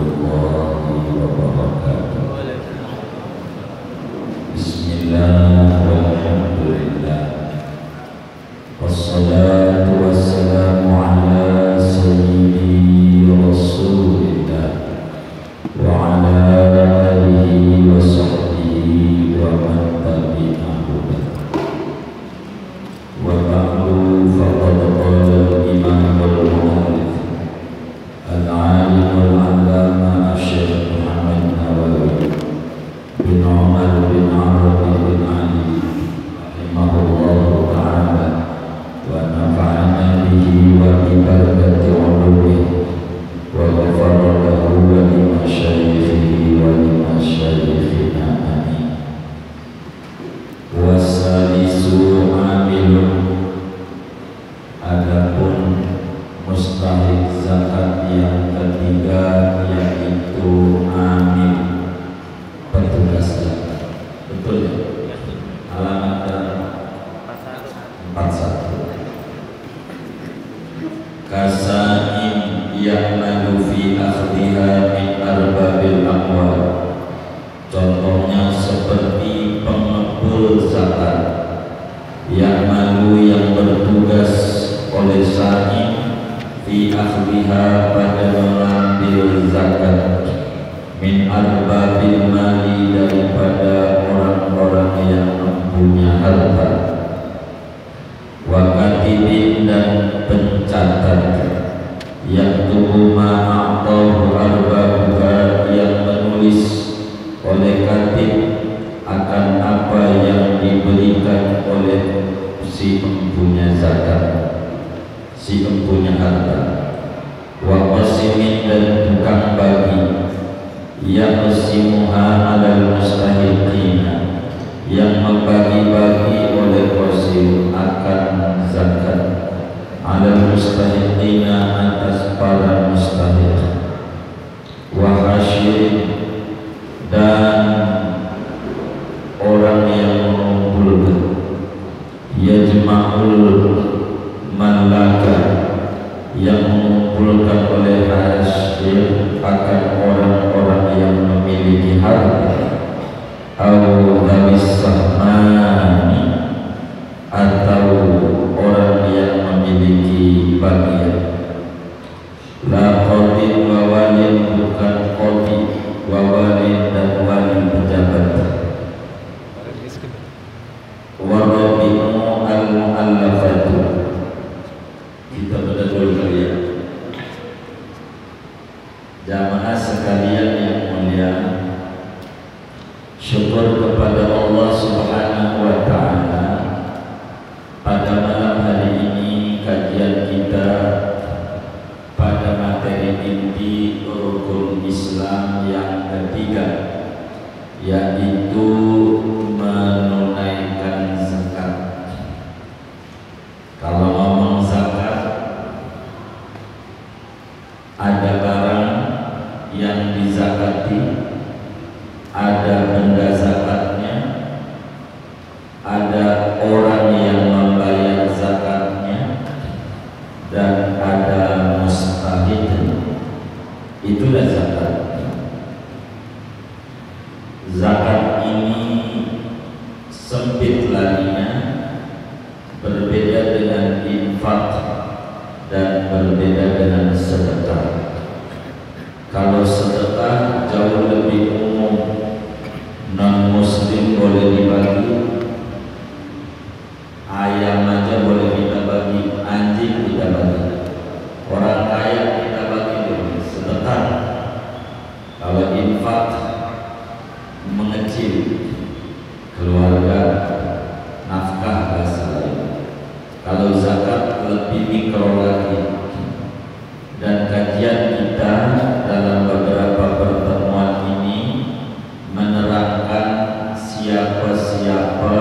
warahmatullahi wabarakatuh. Bismillah walhamdulillah wassalatu wassalamu ala sayyidi rasulillah wa ala alihi wa sahbihi wa man tabi'ahu wa ba'du faqad qala al-imam al-mu'allif al-alim al-allama Syekh Muhammad Nawawi bin Umar bin Arabi bin Ali rahimahullahu ta'ala wa nafa'ana bihi wa bi barakati ulumihi wa ghafara lahu wa li masyayikhihi wa li masyayikhina amin. Wasalisu amilun, adapun mustahik zakat yang ketiga yaitu amil, petugas zakat. Betul ya? Halaman 41. Kasain ya'malu fi akhdiha min arbabil amwal. Contohnya seperti pengepul zakat, ya'malu yang bertugas oleh sa'i fi akhdiha pada mengambil zakat, min arbabil mali daripada orang-orang yang mempunyai harta, wa katibin dan pencatat, yang tubuh ma'atahu arbabuha yang menulis oleh katib akan apa yang diberikan oleh si empunya zakat, si empunya harta, wa qasimin dan tukang bagi, yaqsimuha 'alal mustahiqina yang membagi-bagi oleh qasim akan zakat, 'alal mustahiqina atas para mustahiq, wa hasyirin dan orang yang mengumpulkan, yajma'ul malaka yang mengumpulkan oleh hasil akan orang-orang yang memiliki harta, au dhabis sahmani atau orang yang memiliki bagian. La qadin wa walin, bukan qadi wa walin dan wali pejabat. Wa rabi'u al-mu'allafatu, kita baca dulu kali ya. Jamaah sekalian yang mulia, syukur kepada Allah Subhanahu wa ta'ala, pada malam hari ini kajian kita pada materi inti rukun Islam yang ketiga, yaitu menunaikan zakat. Kalau ngomong zakat, ada barang yang dizakati, ada benda zakatnya, ada orang yang membayar zakatnya, dan ada mustahik. Itulah zakat. Zakat ini sempit larinya, berbeda dengan infak dan berbeda dengan sedekah. Kalau sedekah jauh lebih umum, non muslim boleh dibagi, ayam aja boleh kita bagi, anjing kita bagi, orang kaya kita bagi dulu, sedekah. Kalau infak mengecil keluarga, nafkah bahasa lain. Kalau zakat lebih mikro lagi. Dan kajian kita dalam beberapa pertemuan ini menerangkan siapa-siapa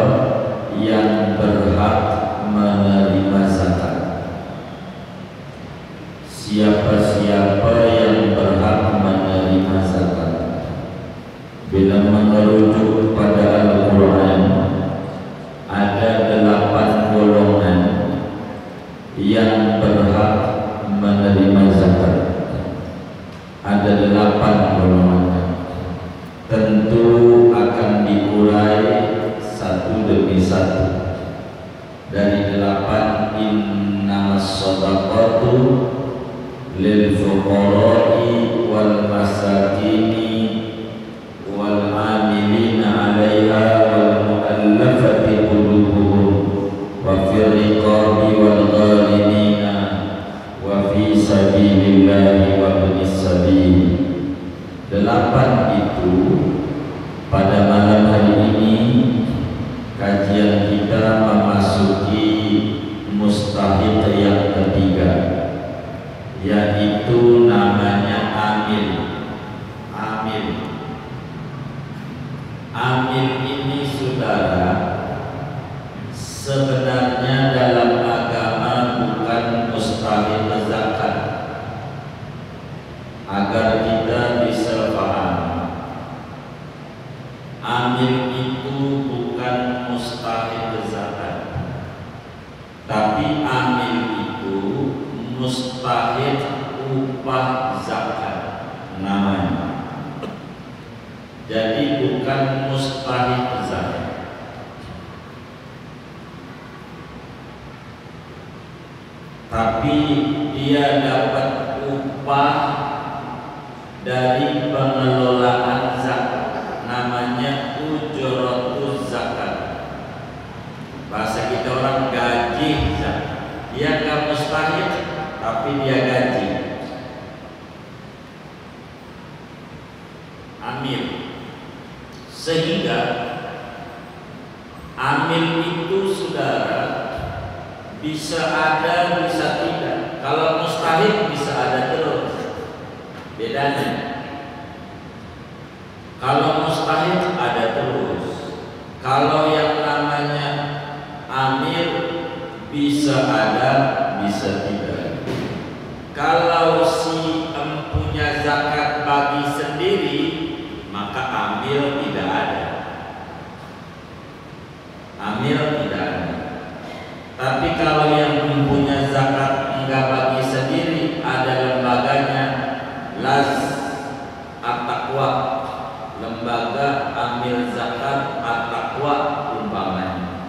yang berhak menerima zakat, siapa-siapa yang berhak menerima zakat. Bila merujuk pada Al-Quran, ada 8 golongan yang berhak menerima zakat. Ada 8 sabilillahi wa ibnis sabil. 8 itu pada malam hari ini kajian kita memasuki mustahil yang ketiga, yaitu namanya amil. Amil ini saudara sebenarnya dalam agama bukan mustahil zakat. Agar kita bisa paham, amil itu bukan mustahil zakat, tapi amil itu mustahil upah zakat namanya. Jadi bukan mustahil zakat, tapi dia dapat upah dari pengelolaan zakat, namanya ujratuz zakat. Bahasa kita orang gaji zakat. Dia nggak mustahil, tapi dia gaji. Amil. Sehingga amil itu saudara bisa ada, bisa tidak. Kalau mustahil bisa ada terus. Bedanya, kalau mustahil ada terus. Kalau yang namanya amil bisa ada, bisa tidak. Kalau si empunya zakat bagi sendiri, maka amil tidak ada. Amil tidak ada. Tapi kalau yang mempunyai zakat enggak bagi sendiri, ada lembaganya. Las At-Taqwa, lembaga amil zakat At-Taqwa umpamanya.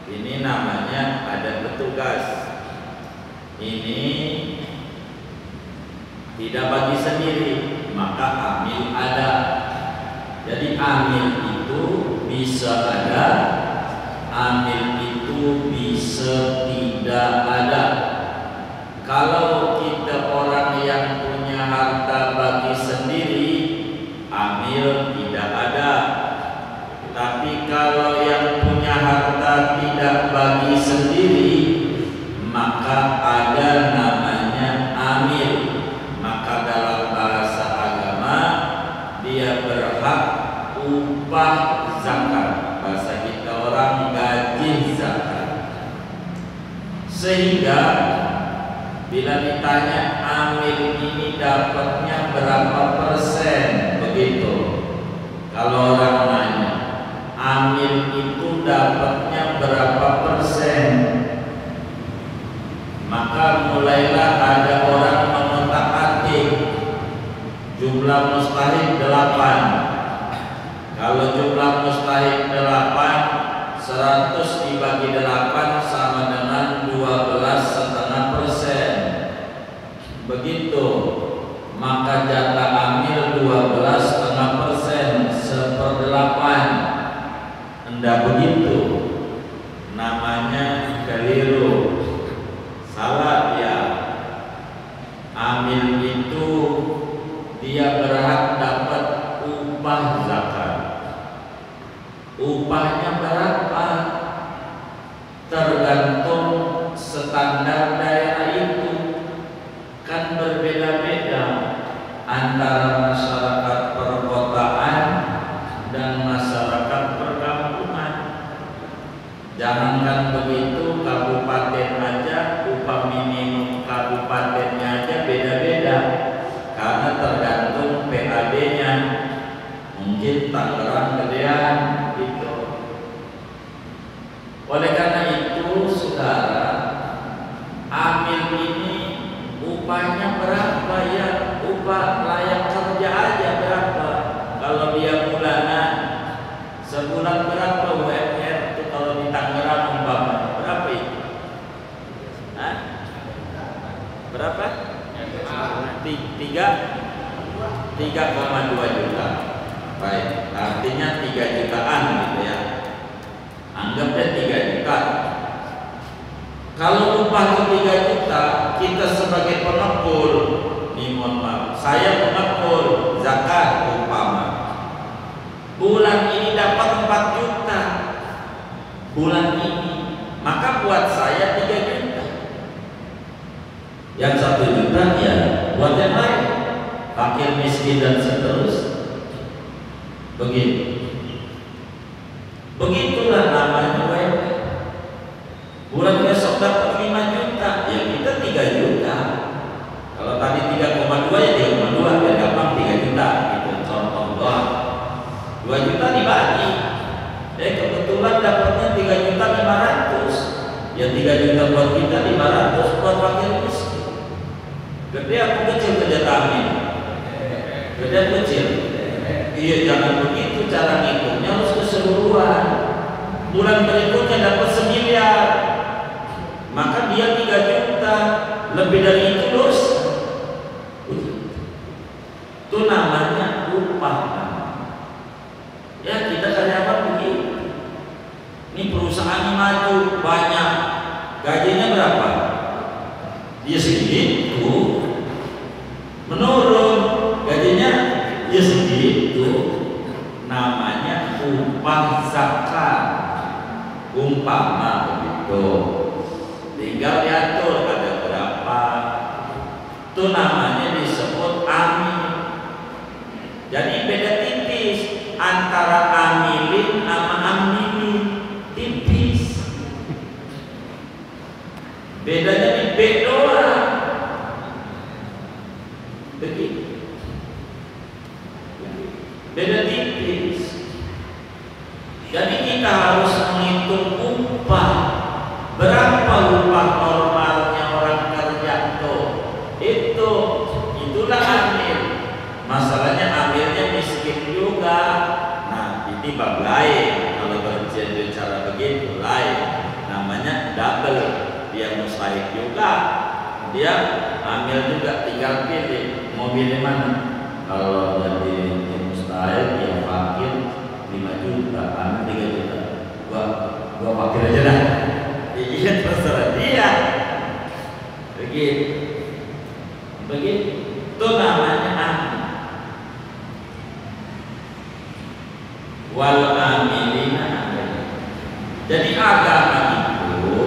Ini namanya ada petugas. Ini tidak bagi sendiri, maka amil ada. Jadi amil itu bisa ada, amil itu bisa tidak ada. Kalau kita orang yang punya harta bagi sendiri, amil tidak ada. Tapi kalau yang punya harta tidak bagi sendiri, maka ada namanya amil. Maka dalam bahasa agama dia berhak upah zakat. Bahasa kita orang gaji zakat. Sehingga bila ditanya amil ini dapatnya berapa persen, begitu. Kalau orang nanya amil itu dapatnya berapa persen, maka mulailah ada orang mengotak-atik jumlah mustahil 8. Kalau jumlah mustahil 8, 100 dibagi 8 sama dengan 12,5%. Begitu, maka jatah amil 12,5%, 1/8. Enggak begitu, namanya keliru, salah dia. Amil itu dia berhak dapat upah zakat. Upahnya berapa? Tergantung standar daerah itu. Kan berbeda-beda antara masyarakat perkotaan dan masyarakat perkampungan. Jangankan begitu, kabupaten aja upah minimum kabupatennya aja beda-beda karena tergantung PAD-nya. Mungkin Tangerang gedean gitu. Oleh karena itu, saudara, amil ini upahnya berapa ya? Upah layak kerja aja berapa? Kalau dia bulanan, sebulan berapa UMR itu kalau di Tangerang umpamanya? Berapa itu? Hah? Berapa? 3,2 juta. Baik, artinya 3 jutaan gitu ya. Anggap deh 3 juta. Kalau upah itu 3 juta, kita sebagai pengepul, nih mohon maaf, saya pengepul zakat umpama, bulan ini dapat 4 juta, bulan ini, maka buat saya 3 juta. Yang 1 juta ya buat yang lain, fakir miskin dan seterusnya. Begitulah namanya WP. Bulan besok dapat 5 juta, ya kita 3 juta. Kalau tadi 3,2 ya 3,2, biar gampang 3 juta. Itu contoh doang. 2 juta dibagi. Kebetulan dapatnya 3 juta 500. Ya 3 juta buat kita, 500 buat fakir miskin. Gede apa kecil kerja kami? Gede kecil. Iya, jangan begitu cara ngitungnya, harus keseluruhan. Bulan berikutnya dapat 1 miliar, maka dia 3 juta, lebih dari itu dosa. Itu namanya upah. Ya kita karyawan begitu. Ini perusahaan maju banyak, gajinya berapa? Dia segitu, menurun gajinya dia segitu, namanya upah zakat. Umpama begitu, tinggal diatur ada berapa, itu namanya disebut amil. Jadi beda tipis antara amilin sama amilin, tipis. Bedanya di B doang. Begitu. Beda tipis. Jadi kita harus menghitung upah. Berapa upah normalnya orang kerja itulah amil. Masalahnya amilnya miskin juga. Nah, ini bab lain. Kalau kerja cara begitu lain. Namanya double. Dia mustahik juga. Dia amil juga, tinggal pilih mau pilih mana. Kalau jadi mustahik yang fakir 5 juta, amil 3 juta. Gua fakir aja dah. Iya, terserah dia. Begitu. Itu namanya amil. Wal amilina. Jadi agama itu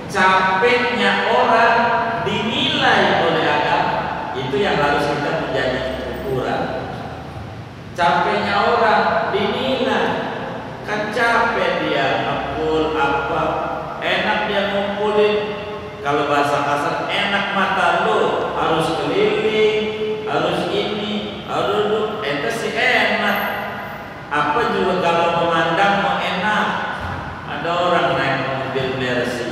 capeknya orang dinilai oleh agama. Itu yang harus kita menjadi ukuran. Capeknya orang dinilai. Kan capek dia ngumpul apa, enak dia ngumpulin. Kalau bahasa kasar, enak mata lu, harus keliling, harus ini, harus itu. Ente sih enak. Apa juga kalau memandang mau enak. Ada orang naik mobil Mercy,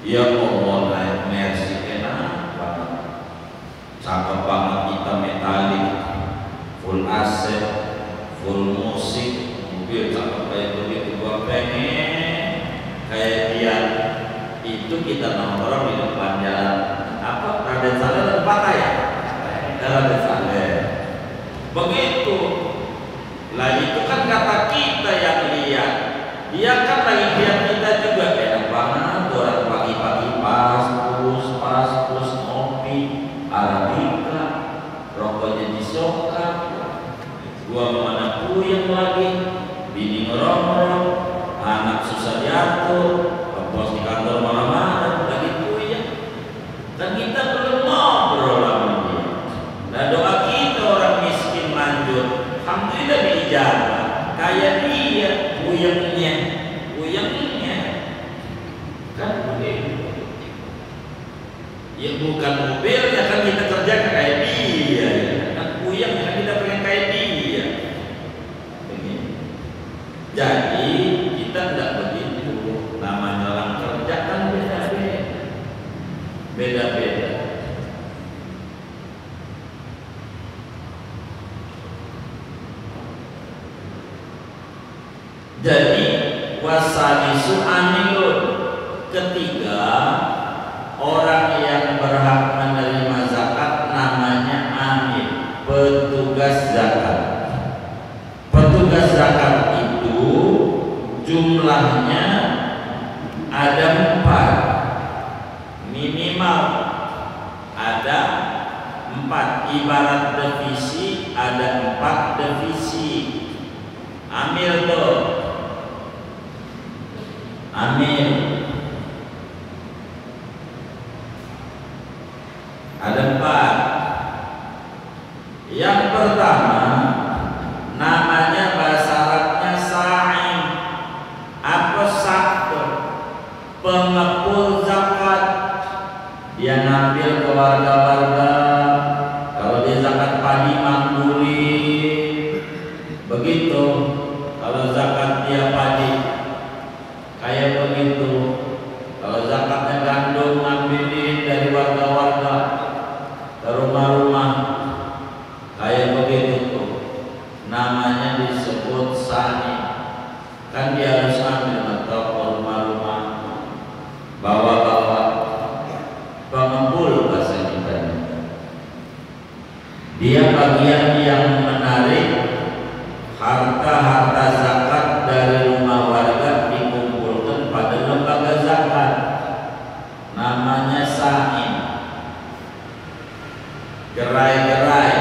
ya Allah, naik Mercy enak banget, cakep banget, hitam metalik, full AC, full musik, mobil cakep kayak begitu. Gua pengen kayak dia. Itu kita nongkrong di depan jalan apa, Raden Saleh tempat ya, Raden Saleh. Begitu. Lah itu kan kata kita yang lihat. Dia kan lagi lihat kita juga, enak banget orang pagi-pagi pas ngopi Arabica, rokoknya disokap. Gua mana puyeng lagi, bini ngerong-ngerong, anak susah diatur, bos di kantor marah-marah, lagi puyeng. Dan kita belum ngobrol sama dia. Nah, doa kita orang miskin lanjut, alhamdulillah diijabah. Kayak dia puyengnya kan begitu. Ya bukan mobilnya kan kita kerja kayak dia, kan puyeng kan kita pengen kayak dia. Begini. Jadi kita tidak begitu. Namanya orang kerja kan beda-beda. Jadi wasalisu amilun, ketiga orang yang berhak menerima zakat namanya amil, petugas zakat. Petugas zakat itu jumlahnya ada 4. 4. Ibarat divisi ada 4 divisi. Ambil tuh, ambil. Ada 4. Yang pertama namanya bahasa Arabnya sa'im. Apa sa'tu? Pengepul zakat. Dia ngambil ke warga-warga. Kalau dia zakat padi mangguli, begitu. Kalau zakat dia padi kayak begitu. Kalau zakatnya gandum ngambilin dari warga-warga ke rumah-rumah kayak begitu tuh. Namanya disebut sani. Kan dia harus ambil atau ke rumah-rumah, bawa-bawa, pengepul bahasa kita. Dia bagian yang menarik harta-harta zakat dari rumah warga dikumpulkan pada lembaga zakat. Namanya sa'im. Gerai-gerai,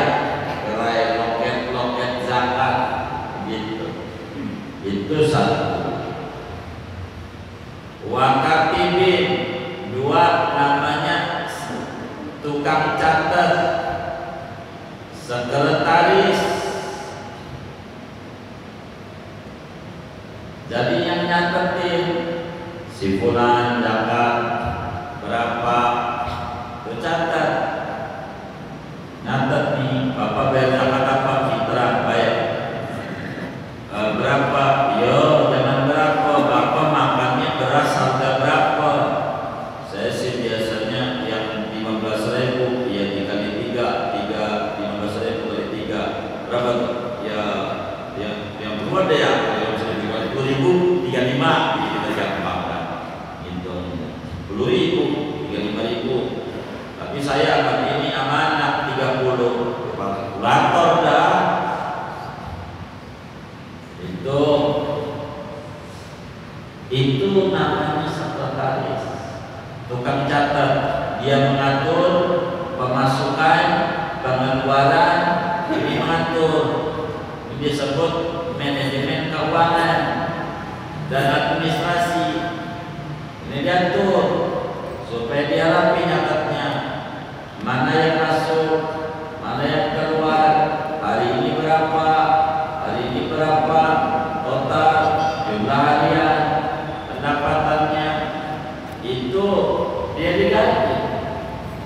gerai loket-loket zakat gitu. Itu satu. Wakatibin, 2 namanya tukang catat, sekretaris. Jadi yang nyatetin si fulan zakat berapa, itu catat. Nyatet nih, Bapak bayar zakat apa? Fitrah, bayar berapa? Yo, jangan berapa. Bapak makannya beras harga berapa? Saya sih biasanya yang 15.000, ya dikali 3, 15.000 kali 3 berapa tuh? Ya, yang kedua deh ya, kalau misalnya dikali 10.000, 35, jadi kita gampang kan? Hitung 10.000, 35.000. Tapi saya akan ini amanah 30, kalkulator dah. Itu namanya sekretaris, tukang catat. Dia mengatur pemasukan, pengeluaran, ini mengatur. Ini disebut manajemen keuangan dan administrasi. Ini diatur supaya dia rapi nyatatnya, mana yang masuk, mana yang keluar, hari ini berapa, hari ini berapa, total jumlah harian, pendapatannya. Itu dia digaji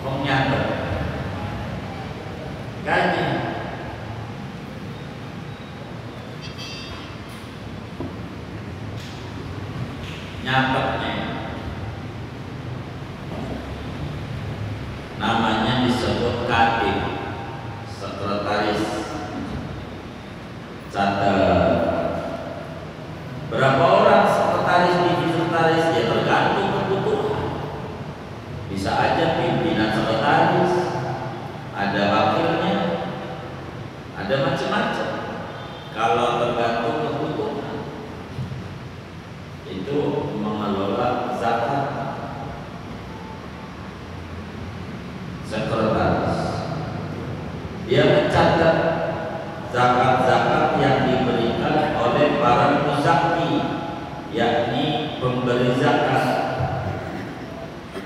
penyatat, gaji. Nyatetnya namanya disebut katib, sekretaris, catat. Berapa orang sekretaris, divisi sekretaris? Ya tergantung kebutuhan. Bisa aja pimpinan sekretaris, ada wakilnya, ada macam-macam. Kalau tergantung kebutuhan, itu mengelola zakat. Sekretaris dia mencatat zakat-zakat yang diberikan oleh para muzaki, yakni pemberi zakat.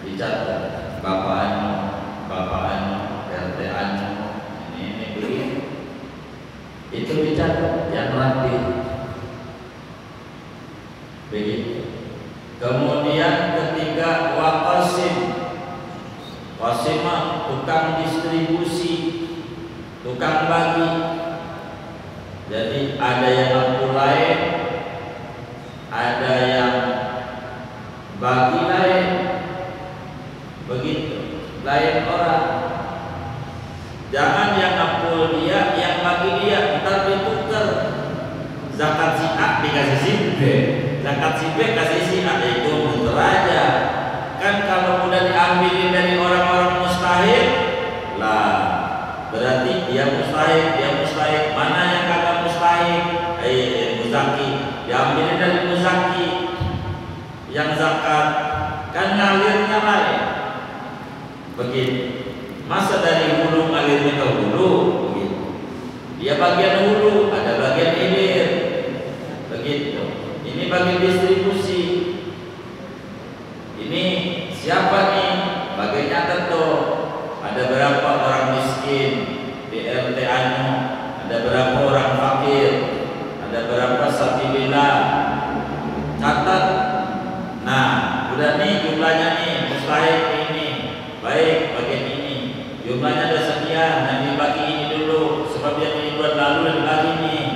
Dicatat bapak anu, RT anu, ini begini. Itu dicatat yang rapi. Begitu. Kemudian ketiga waqasim. Wasimah tukang distribusi, tukang bagi. Jadi ada yang mampu lain, ada yang bagi lain, begitu. Lain orang. Jangan yang mampu dia, yang bagi dia, ntar ditukar. Zakat si A dikasih si B, zakat si B kasih si A, itu muter aja. Kan kalau udah diambilin dari orang-orang mustahil, lah berarti dia mustahil. Mana yang kagak mustahil? Muzaki, diambilin dari muzaki yang zakat, kan ngalirnya lain. Begitu. Masa dari hulu ngalirnya miskin, di RT anu ada berapa orang fakir, ada berapa sabilillah, catat. Nah, udah nih jumlahnya nih, mustahik ini, baik bagian ini, jumlahnya ada sekian, dan dibagi ini dulu, sebab yang ini buat lalu dan dibagi nih.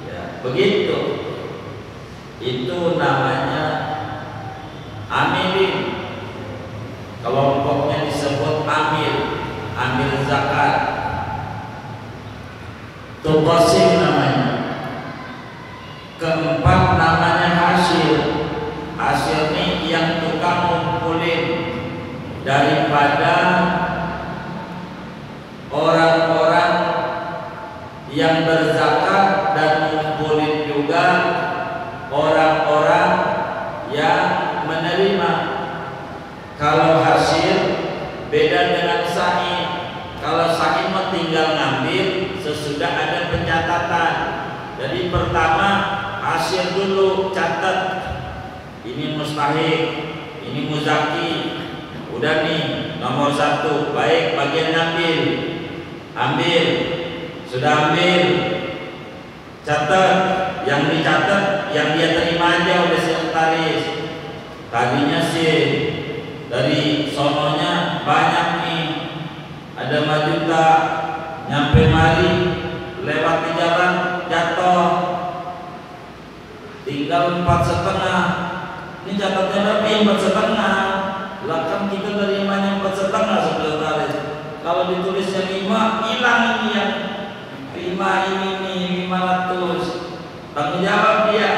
Ya, begitu. Itu namanya amilin. Kelompoknya disebut amil zakat. Tuqasim namanya. Keempat namanya hasil. Hasil ini yang tukang ngumpulin daripada orang-orang yang berzakat dan ngumpulin juga orang-orang yang menerima. Kalau hasil beda dengan sa'i. Kalau sa'i mah tinggal ngambil sesudah ada pencatatan. Jadi pertama hasil dulu, catat. Ini mustahik, ini muzaki. Udah nih nomor 1, baik bagian ambil, sudah ambil, catat. Yang dicatat yang dia terima aja oleh sekretaris. Tadinya sih dari sononya banyak nih, ada 5 juta, nyampe mari lewat di jalan jatuh, tinggal 4,5. Ini catatnya berapa? 4,5. Lah kan kita terimanya 4,5 sekretaris. Kalau ditulisnya 5, hilang ini yang 5 ini nih 500. Tanggung jawab dia.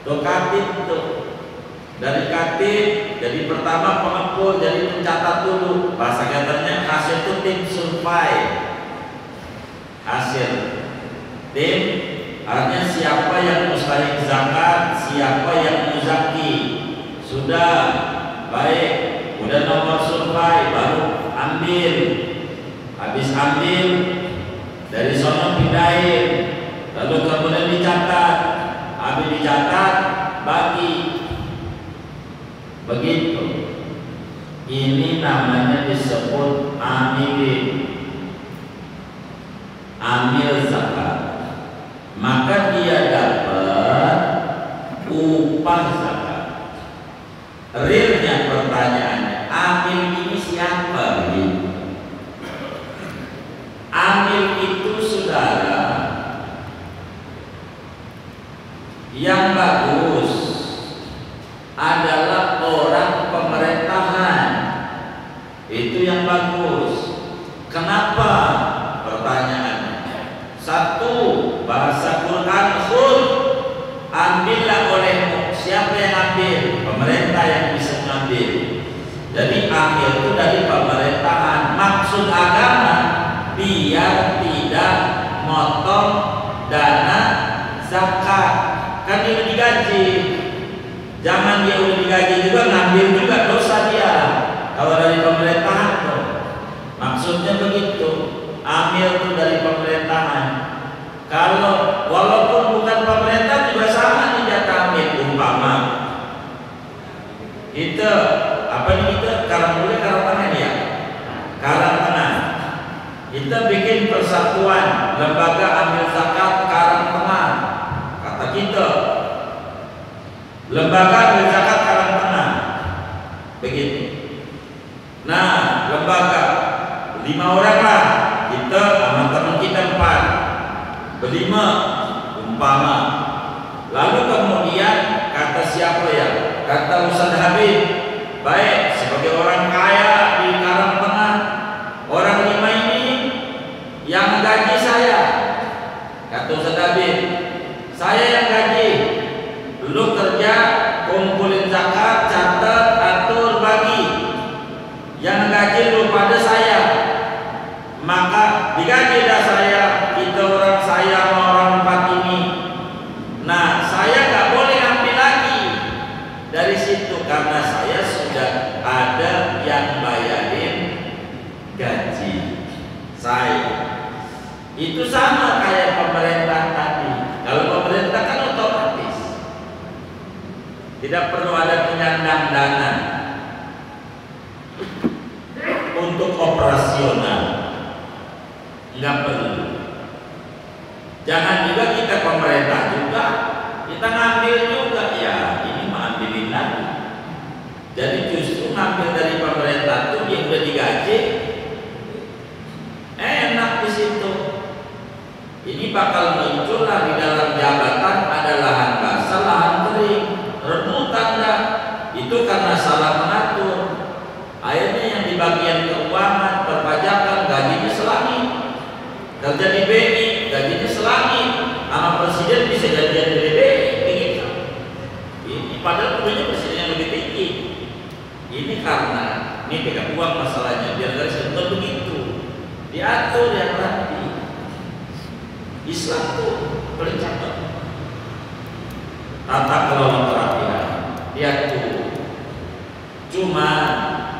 Tuh katib tuh. Dari katib jadi pertama pengepul, jadi pencatat dulu. Bahasa katanya hasil itu tim survei. Hasil tim artinya siapa yang mustahik zakat, siapa yang muzaki. Sudah baik, udah nomor survei, baru ambil. Habis ambil dari sono pindahin, lalu kemudian dicatat. Habis dicatat bagi. Begitu. Ini namanya disebut amil zakat. Maka dia dapat upah zakat. Realnya pertanyaannya, amil ini siapa? Amil itu saudara yang bagus adalah orang pemerintahan. Itu yang bagus. Kenapa? Pertanyaannya. 1, bahasa Quran khud, ambillah olehmu. Siapa yang ambil? Pemerintah yang bisa mengambil. Jadi ambil itu dari pemerintahan. Maksud agama biar tidak motong dana zakat. Kan dia digaji. Jangan dia udah digaji juga ngambil juga, dosa dia. Kalau dari pemerintahan tuh. Maksudnya begitu. Ambil itu dari pemerintahan. Kalau walaupun bukan pemerintah juga sama nih jatah ambil. Umpama kita apa nih, kita karang tengah ya. Karang tengah. Kita bikin persatuan lembaga ambil zakat Karang Tengah. Kata kita lembaga ambil zakat Karang Tengah. Begitu. Nah, lembaga 5 orang lah. Kita sama teman kita 4, berlima umpama. Lalu kemudian kata siapa ya? Kata Ustaz Habib, baik sebagai orang kaya di Karang Tengah, orang 5 ini yang gaji saya. Kata Ustaz Habib, saya yang gaji. Lu kerja, kumpulin zakat, catat, atur, bagi. Yang gaji lu pada saya. Maka digaji dah saya, kita orang saya sama orang 4 ini. Nah, saya nggak boleh ambil lagi dari situ karena saya sudah ada yang bayarin gaji saya. Itu sama kayak pemerintah tadi. Kalau pemerintah kan otomatis tidak perlu ada penyandang dana untuk operasional. ini bakal muncullah di dalam jabatan ada lahan basah, lahan kering, rebutan dah. Itu karena salah mengatur. Akhirnya yang di bagian keuangan, perpajakan gajinya selangit, kerja di BI gajinya selangit, sama presiden bisa gajian dari BI begitu. Ini padahal punya presiden yang lebih tinggi. Ini karena ini pegang uang masalahnya, biar garis betul begitu diatur yang rapi. Islam tuh bercakap tata kelola kerapian diatur. Cuma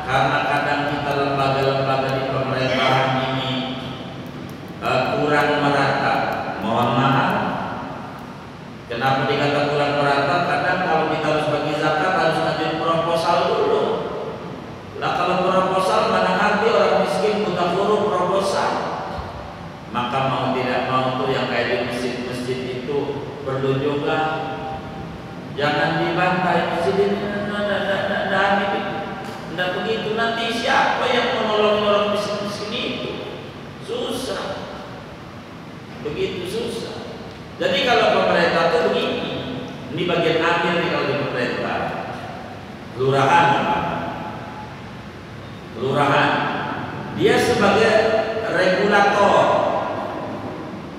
karena kadang kita lembaga-lembaga di pemerintahan ini kurang merata. Mohon maaf. Kenapa dikata kurang merata? Kadang kalau kita harus bagi zakat harus ngajuin proposal dulu. Lah kalau proposal mana ngerti orang miskin buta huruf proposal. Maka mau tidak mau tuh yang kayak di masjid-masjid itu perlu juga jangan dibantai masjid ini. Tidak begitu, nanti siapa yang menolong orang miskin itu? Susah, begitu susah. Jadi kalau pemerintah itu begini, ini bagian akhir nih kalau di pemerintah, kelurahan, dia sebagai regulator.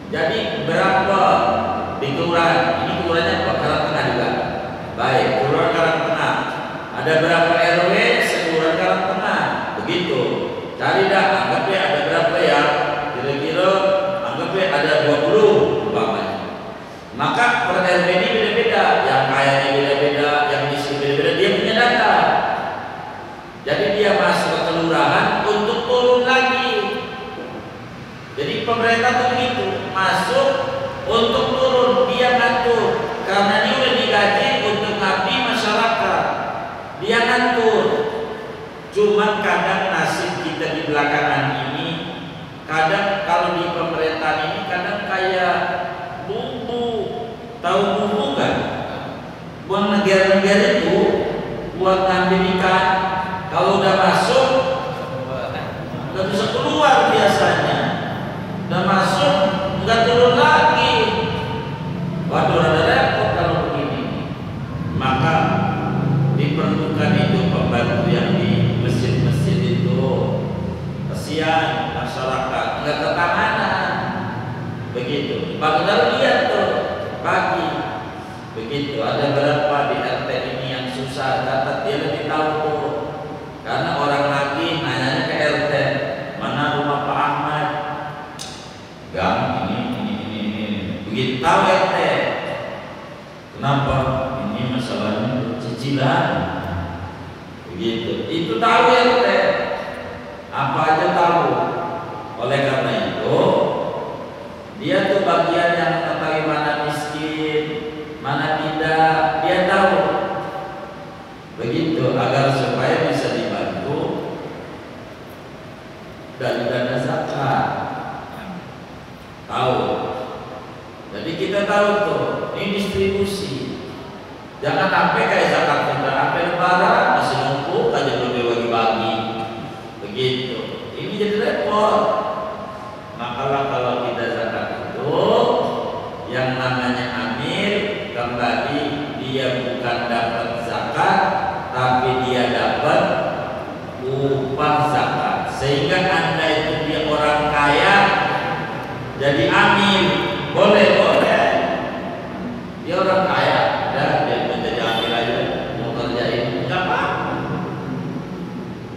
Jadi berapa di kelurahan? Ini kelurahannya apa? Karang Tengah juga. Baik, kelurahan Karang Tengah. Ada berapa RW? Kelurahan Karang Tengah. Begitu. Cari dah, anggap ya ada berapa ya? Kira-kira anggap ya ada 20 umpamanya. Maka per RW ini beda-beda. Yang kayanya beda-beda, yang miskin beda-beda. Dia punya data. Jadi dia masuk ke kelurahan untuk turun lagi. Jadi pemerintah tuh begitu, masuk untuk turun, dia ngatur. Karena dia udah digaji untuk ngabdi masyarakat, dia ngatur. Cuma kadang nasib kita di belakangan ini, kadang kalau di pemerintahan ini kadang kayak bumbu. Tahu bumbu kan? Buang negara-negara itu buat ngambil ikan. Kalau udah masuk nggak bisa keluar biasanya. Udah masuk nggak turun lagi. Waduh, ada repot kalau begini. Maka diperlukan itu pembantu yang di masjid-masjid itu. Kasihan masyarakat nggak ketanganan. Begitu. Padahal lihat tuh pagi. Begitu. Ada berapa di RT ini yang susah, catat dia lebih tahu tuh. Karena orang lagi nanya ke RT, mana rumah Pak Ahmad? Gang ini. Begitu tahu RT. Kenapa? Ini masalahnya cicilan. Begitu. Itu tahu RT. Apa aja tahu. Oleh karena itu, dia tuh bagian yang mengetahui mana miskin, mana tidak, dia tahu. Begitu agar supaya bisa dibantu dari dana zakat. Tahu. Jadi kita tahu tuh, ini distribusi. Jangan sampai kayak zakat kita sampai lebaran masih numpuk aja belum dibagi-bagi. Begitu. Ini jadi repot. Maka kalau kita zakat itu yang namanya amil kembali dia bukan dapat zakat tapi dia dapat upah zakat. Sehingga Anda itu dia orang kaya jadi amil, boleh. Dia orang kaya, dia menjadi amil aja, mau kerjain nggak apa-apa.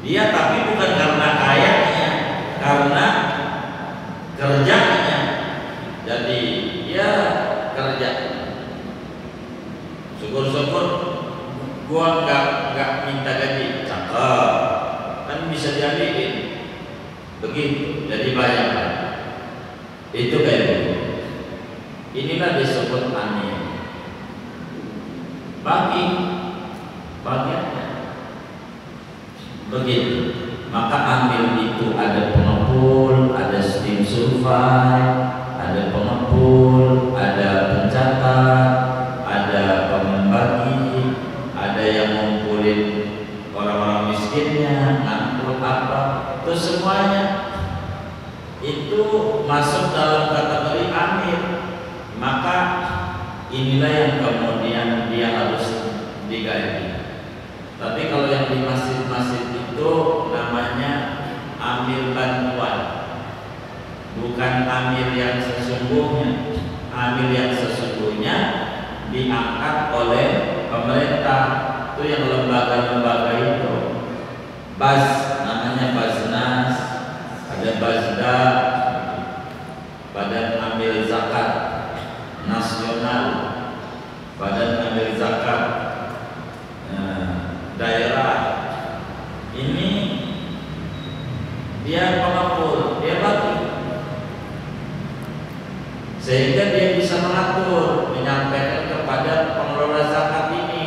Dia tapi bukan karena kayanya, karena kerjanya. Jadi dia kerja. Syukur-syukur gua nggak minta gaji, cakep, kan bisa diambilin. Begitu, jadi banyak. Itu kayak gitu. Inilah disebut amil. Bagiannya begitu. Maka ambil itu ada pengepul, ada steam survey, ada pengepul, ada pencatat, ada pembagi, ada yang ngumpulin orang-orang miskinnya, ngangkut apa, itu semuanya itu masuk dalam kategori amil. maka inilah yang kemudian dia harus digaji. Tapi kalau yang di masjid-masjid itu namanya amil bantuan, bukan amil yang sesungguhnya. Amil yang sesungguhnya diangkat oleh pemerintah, itu yang lembaga-lembaga itu. Namanya Basnas, ada Basda, Badan Amil Zakat Nasional, Badan Amil Zakat daerah. Ini dia pengepul, dia bagi, sehingga dia bisa mengatur, menyampaikan kepada pengelola zakat ini,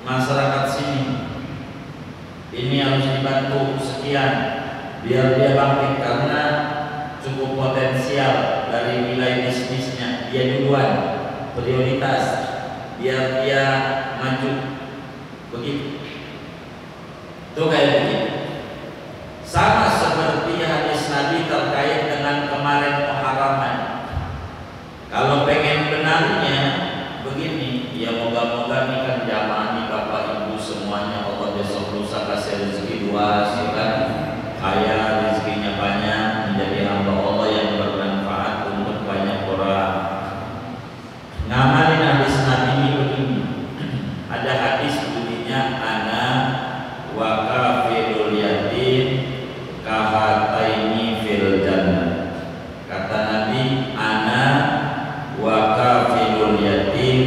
masyarakat sini, ini harus dibantu sekian, biar dia bangkit karena cukup potensial dari nilai bisnisnya, dia duluan prioritas, biar dia maju. Begitu. Itu kayak begitu. Sama seperti hadis Nabi terkait dengan kemarin pengharaman. Kalau pengen benarnya begini, ya moga-moga nih kan jamaah nih Bapak Ibu semuanya Allah besok lusa kasih rezeki luas, ya kan? Kaya, rezekinya banyak, menjadi hamba Allah yang bermanfaat untuk banyak orang. Ngamalin hadis Nabi ini begini. Ada hadis bunyinya ana wa kafirul yatim kahataini fil jannah. Kata Nabi, ana wa kafirul yatim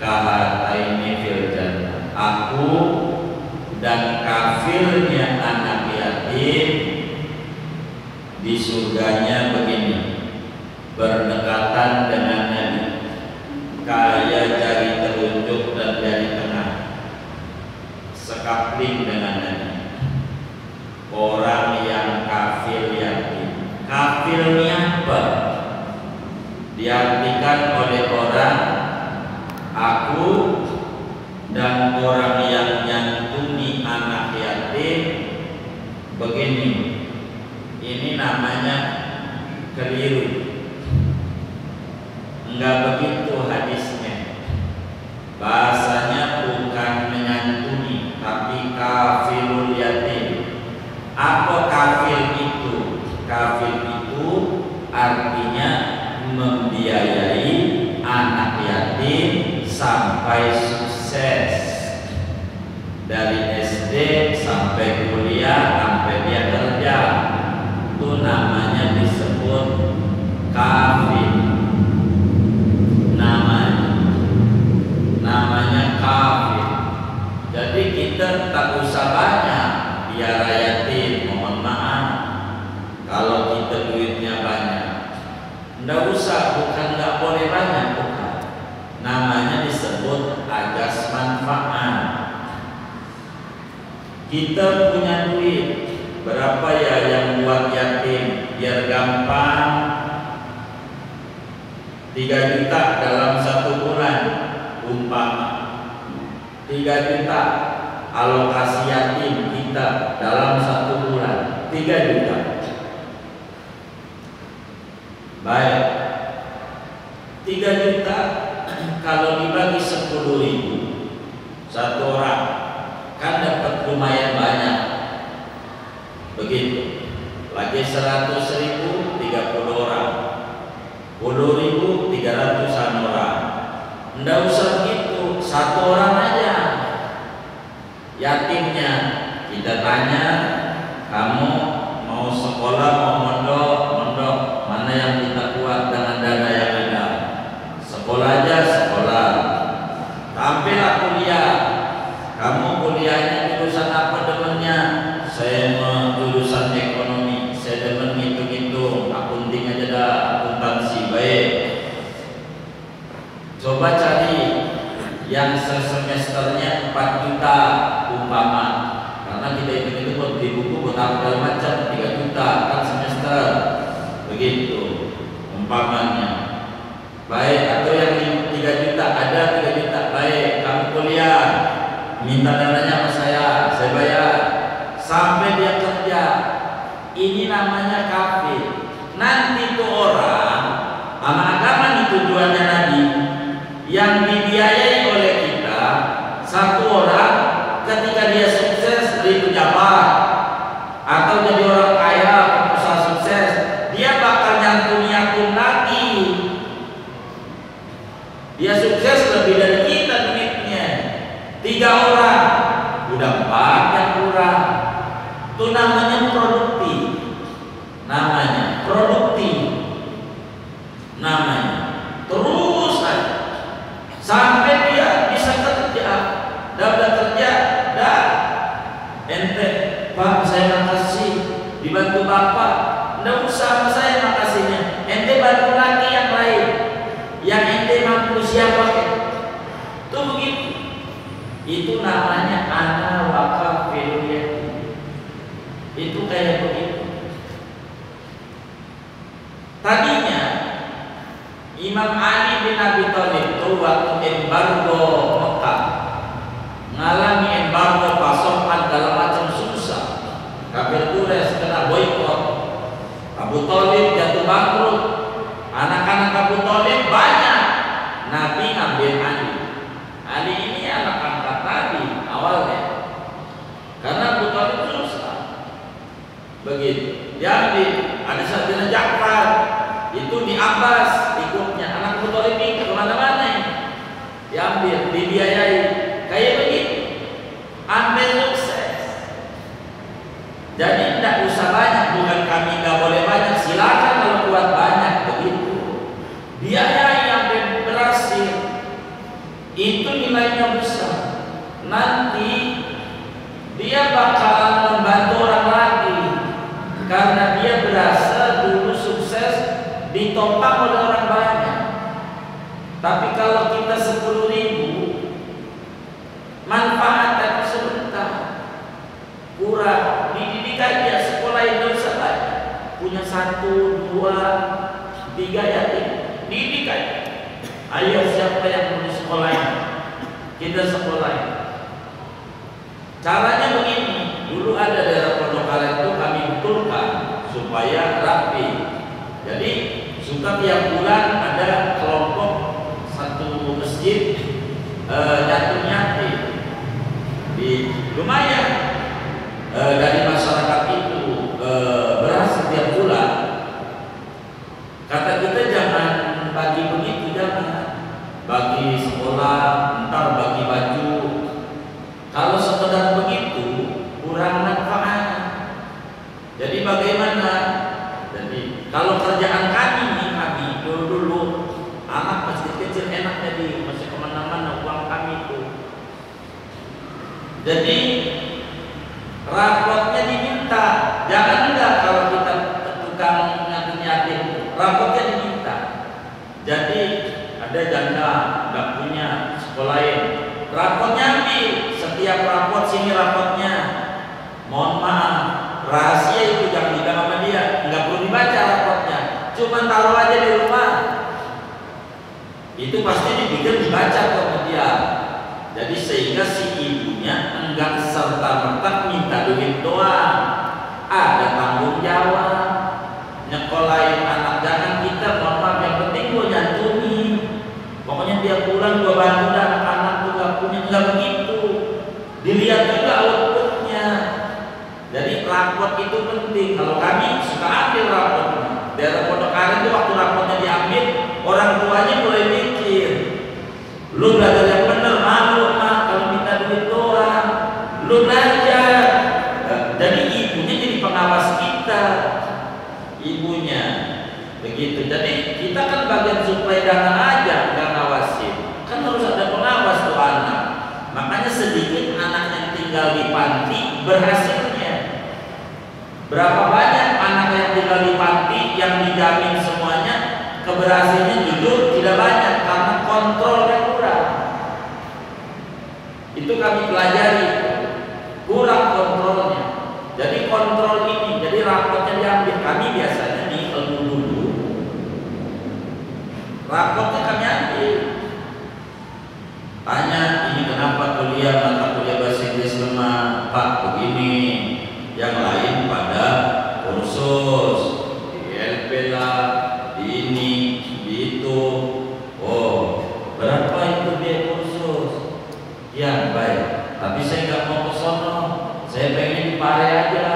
kahataini fil jannah. Aku dan kafirnya anak yatim di surganya begini, berdekatan dengan Nabi, kayak jari telunjuk dan jari tengah, sekapling dengan Nabi. Orang yang kafir yatim, kafirnya apa? Diartikan oleh orang, aku dan orang yang nyantuni anak yatim begini. Ini namanya keliru. Enggak begitu hadisnya. Bahasanya bukan menyantuni, tapi kafirul yatim. Apa kafir itu? Kafir itu artinya membiayai anak yatim sampai sukses, dari SD sampai kuliah sampai dia kerja. Itu namanya disebut kafir. Namanya kafir. Jadi kita tak usah banyak biara yatim, mohon maaf. Kalau kita duitnya banyak, ndak usah, bukan nggak boleh banyak, bukan. Namanya disebut ajas manfaat. Kita punya duit berapa ya yang buat yatim biar gampang? 3 juta dalam 1 bulan umpama, 3 juta alokasi yatim kita dalam 1 bulan, 3 juta. Baik, 3 juta kalau dibagi 10.000 satu orang kan dapat lumayan banyak. Begitu. Lagi 100.000 30 orang, 10.000 300-an orang. Nggak usah gitu, 1 orang aja yatimnya. Kita tanya, kamu mau sekolah mau mondok, mana yang kita kuat dengan dana yang ada? Sekolah aja, sekolah. Tampillah kuliah. Kamu kuliahnya jurusan apa demennya? Saya mau jurusan ekonomi. Saya demen ngitung-ngitung, akunting aja dah, akuntansi. Baik. Coba cari yang semesternya 4 juta umpama, karena kita hitung-hitung buat beli buku, buat apa macam, 3 juta kan semester. Begitu umpamanya. Baik, atau yang 3 juta, ada 3 juta. Baik, kamu kuliah, minta dananya sama saya bayar sampai dia kerja. Ini namanya kafir. Nanti tuh orang anak agama nggak usah sama saya makasihnya. Ente bantu lagi yang lain, yang ente mampu siapa kan? Itu begitu. Itu namanya ana wakaf fil yatim. Itu kayak begitu. Tadinya Imam Ali bin Abi Thalib itu waktu embargo Mekah, ngalami embargo pasokan dalam macam susah, kafir Quraisy kena boikot, Abu Thalib jatuh bangkrut, anak-anak Abu Thalib banyak, Nabi ngambil Ali. Ali ini anak angkat Nabi awalnya, karena Abu Thalib susah, begitu. Diambil, ada Sayyidina Ja'far, itu di Abbas ikutnya, anak Abu Thalib ini kemana-mana ini, diambil, dibiayai, kayak begitu, ambil sukses. Jadi tidak usah banyak, bukan kami nggak boleh banyak, silakan kalau kuat banyak begitu. Biayai sampai berhasil, itu nilainya besar. Nanti dia bakalan membantu orang lagi, karena dia berasa dulu sukses ditopang oleh orang banyak. Tapi kalau kita 10.000 manfaat tapi sebentar, kurang. Dididik aja, sekolah Indonesia banyak, punya 1, 2, 3 yatim, didik aja. Ayo siapa yang mau sekolahin, kita sekolahin. Caranya begini, dulu ada daerah Pondok Aren itu kami betulkan supaya rapi. Jadi suka tiap bulan ada kelompok satu masjid yatim yatim. Di lumayan dari masyarakat itu berhasil tiap bulan. Kata kita jangan bagi begitu, jangan bagi sekolah, ntar bagi baju. Kalau sekedar begitu kurang manfaat. Jadi bagaimana? Jadi kalau kerjaan kami dulu anak masih kecil enak, jadi masih kemana-mana uang kami itu. Jadi rapotnya diminta, jangan enggak kalau kita tukang ngatur yatim, rapotnya diminta. Jadi ada janda nggak punya sekolahin, rapotnya ambil, setiap rapot sini rapotnya. Mohon maaf, rahasia itu jangan dipegang sama dia, nggak perlu dibaca rapotnya, cuma taruh aja di rumah. Itu pasti dipikir dibaca sama dia. Jadi sehingga si ibunya enggak serta-merta minta duit doang, ada tanggung jawab nyekolahin anak. Jangan kita mohon maaf, yang penting gua nyantumin, pokoknya tiap bulan gua bantu anak-anak tuh gak punya, enggak begitu. Dilihat juga outputnya. Jadi rapot itu penting. Kalau kami suka ambil rapotnya, daerah Pondok Aren itu waktu rapotnya diambil, orang tuanya mulai mikir, lu belajar yang bener, malu mah kalau minta duit doang, lu belajar. Jadi ibunya jadi pengawas kita, ibunya begitu. Jadi kita kan bagian suplai dana aja, nggak ngawasin, kan harus ada pengawas tuh anak. Makanya sedikit anak yang tinggal di panti berhasilnya. Berapa banyak anak yang tinggal di panti yang dijamin semuanya keberhasilannya, jujur tidak banyak, karena kontrolnya kurang. Itu kami pelajari, kurang kontrolnya. Jadi kontrol ini, jadi rapotnya diambil. Kami biasanya nih dulu rapotnya kami ambil, tanya ini kenapa kuliah mata kuliah bahasa Inggris lemah Pak, begini, yang lain pada kursus di LP lah, di ini, di itu. Oh, berapa itu dia kursus? Ya baik, tapi saya nggak mau ke sono, saya pengen di Pare aja,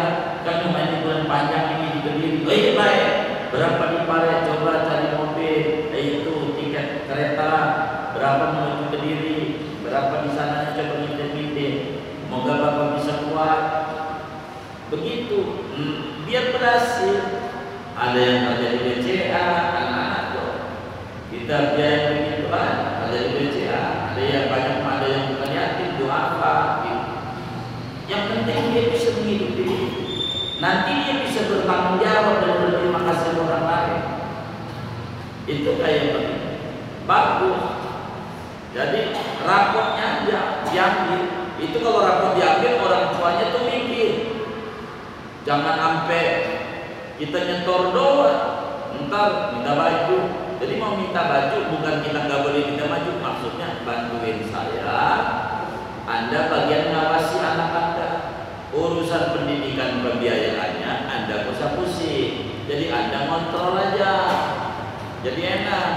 kan cuma di bulan panjang ini di Kediri. Oh iya baik, berapa di Pare? Coba cari mobil, itu tiket kereta berapa menuju Kediri, berapa di sana, coba ngintip-ngintip, moga bapak bisa kuat. Begitu, biar berhasil. Ada yang kerja di BCA, anak-anak tuh kita biaya begitu kan, ada di BCA, ada yang banyak, ada yang bukan yatim, doa apa gitu. Yang penting dia bisa menghidupi, nanti dia bisa bertanggung jawab dan itu kayak begini, bagus. Jadi rapotnya aja diambil. Itu kalau rapot diambil, orang tuanya tuh mikir, jangan sampai kita nyetor doang, ntar minta baju. Jadi mau minta baju bukan kita nggak boleh minta baju, maksudnya bantuin saya, Anda bagian ngawasi anak Anda. Urusan pendidikan pembiayaannya Anda gak usah pusing. Jadi Anda kontrol aja. Jadi enak,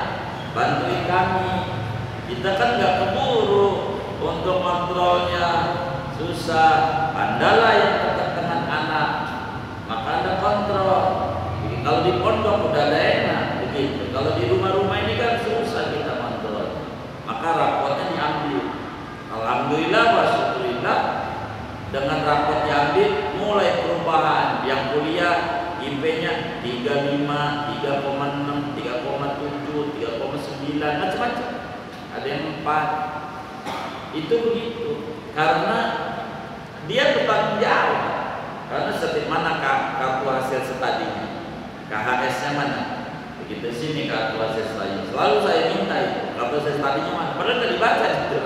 bantuin kami. Kita kan nggak keburu untuk kontrolnya, susah. Anda lah yang dekat dengan anak, maka Anda kontrol. Jadi kalau di pondok udah ada enak begitu. Kalau di rumah-rumah ini kan susah kita kontrol. Maka rapotnya diambil. Alhamdulillah wa syukurillah, dengan rapot diambil mulai perubahan. Yang kuliah IP-nya 35, 3,6, 3,7, 3,9, macam-macam. Ada yang 4. Itu begitu. Karena dia bertanggung jawab. Karena setiap mana kartu hasil studinya, KHS-nya mana? Begitu sini kartu hasil studinya. Selalu saya minta itu kartu hasil studinya mana? Padahal nggak dibaca itu.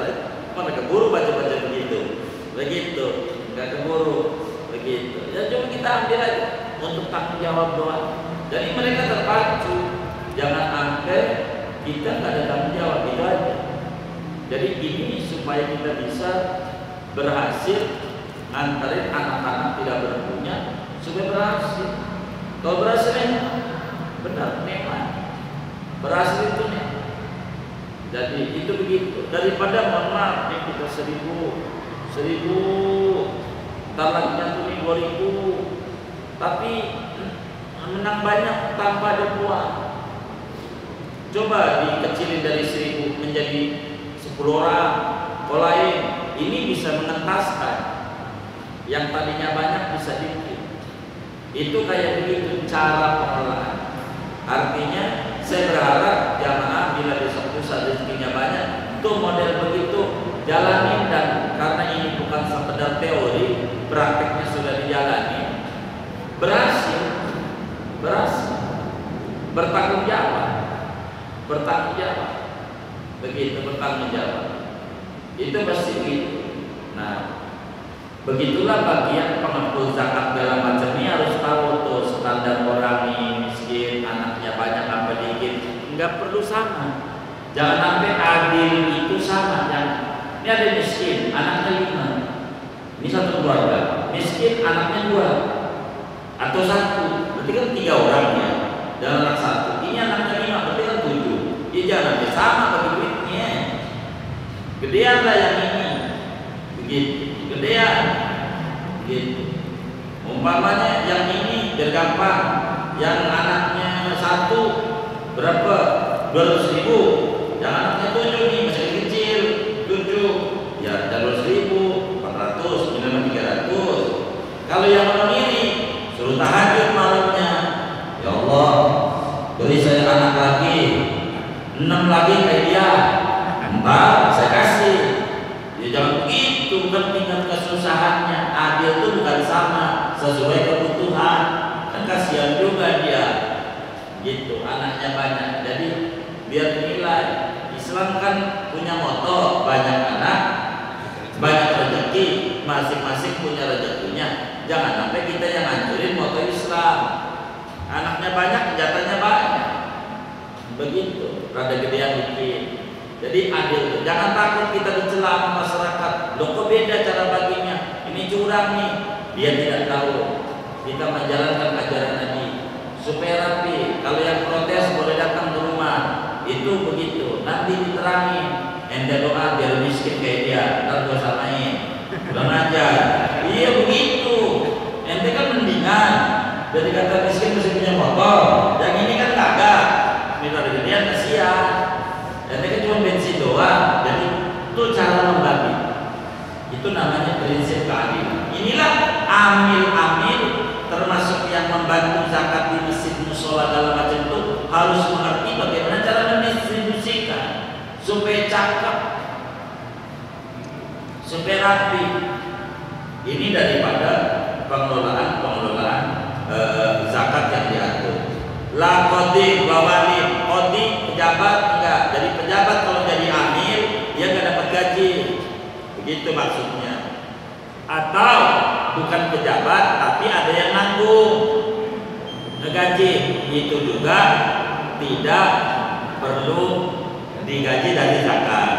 Mana keburu baca-baca begitu. Begitu. Nggak keburu. Begitu. Ya cuma kita ambil aja untuk tanggung jawab doang. Jadi mereka terpacu. Jangan sampai kita nggak ada tanggung jawab, itu aja. Jadi ini supaya kita bisa berhasil nganterin anak-anak tidak berpunya supaya berhasil. Kalau berhasil benar memang berhasil itu nih. Jadi itu begitu. Daripada mohon maaf nih kita 1000 talaknya tuh 2000, tapi menang banyak tanpa ada buah. Coba dikecilin dari 1000 menjadi 10 orang, lain ini bisa mengentaskan yang tadinya banyak bisa dikit. Itu kayak begitu cara pengelolaan. Artinya saya berharap jamaah bila besok lusa rezekinya banyak, tuh model begitu jalanin. Dan karena ini bukan sekedar teori, prakteknya sudah dijalani, berhasil bertanggung jawab. Begitu bertanggung jawab itu pasti gitu. Nah, begitulah bagian pengepul zakat segala macam ini harus tahu tuh standar orang ini miskin, anaknya banyak apa dikit, nggak perlu sama. Jangan sampai adil itu sama. Ini ada miskin, anaknya 5, ini satu keluarga, miskin anaknya 2 atau 1, berarti kan 3 orang ya, dan anak 1. Ini anaknya 5, berarti kan 7. Ya jangan sama bagi duitnya. Gedean lah yang ini, begitu. Gedean, gitu. Umpamanya yang ini biar gampang, yang anaknya 1 berapa? 200.000. Yang anaknya 7 nih masih kecil, 7 ya 200.000, 400, minimal 300. Kalau yang ini suruh tahajud malamnya, ya Allah beri saya anak lagi 6 lagi kayak dia, entar saya kasih. Ya jangan begitu, kan tingkat kesusahannya. Adil itu bukan sama, sesuai kebutuhan. Kan kasihan juga dia, gitu. Anaknya banyak, jadi biar nilai. Islam kan punya moto banyak anak, banyak rezeki, masing-masing punya rezekinya. Jangan sampai kita yang hancurin moto Islam. Anaknya banyak, jatahnya banyak. Begitu, rada gedean dikit. Jadi adil. Jangan takut kita dicela sama masyarakat. Loh kok beda cara baginya? Ini curang nih. Dia tidak tahu. Kita menjalankan ajaran Nabi supaya rapi. Kalau yang protes boleh datang ke rumah. Itu begitu. Nanti diterangi. Ente doa biar miskin kayak dia. Ntar gua samain. Kurang ajar. Iya begitu. Ente kan mendingan dari kata miskin mesti punya motor. Yang ini kan kagak. Minta gedean kasihan. Ente kan cuma bensin doang. Jadi itu cara membagi. Itu namanya prinsip keadilan. Inilah amil-amil termasuk yang membantu zakat di masjid, musola segala macam itu harus mengerti bagaimana cara mendistribusikan supaya cakep, supaya rapi. Ini daripada pengelolaan zakat yang diatur. La qadi wa wali. Qadi pejabat enggak. Jadi pejabat kalau jadi amir dia nggak dapat gaji, begitu maksudnya. Atau bukan pejabat tapi ada yang nanggung ngegaji, itu juga tidak perlu digaji dari zakat,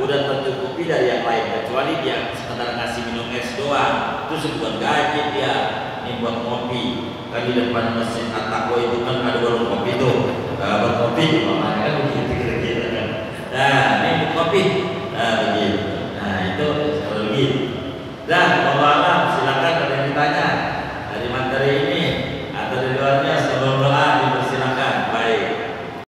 udah tercukupi dari yang lain, kecuali dia sekedar ngasih minum es doang, itu sebuah gaji dia. Ini buat kopi, kan di depan masjid At-Taqwa itu kan ada warung kopi tuh, buat kopi, makanya kan begitu kira-kira kan. Nah ini buat kopi, nah begitu, nah itu begitu. Nah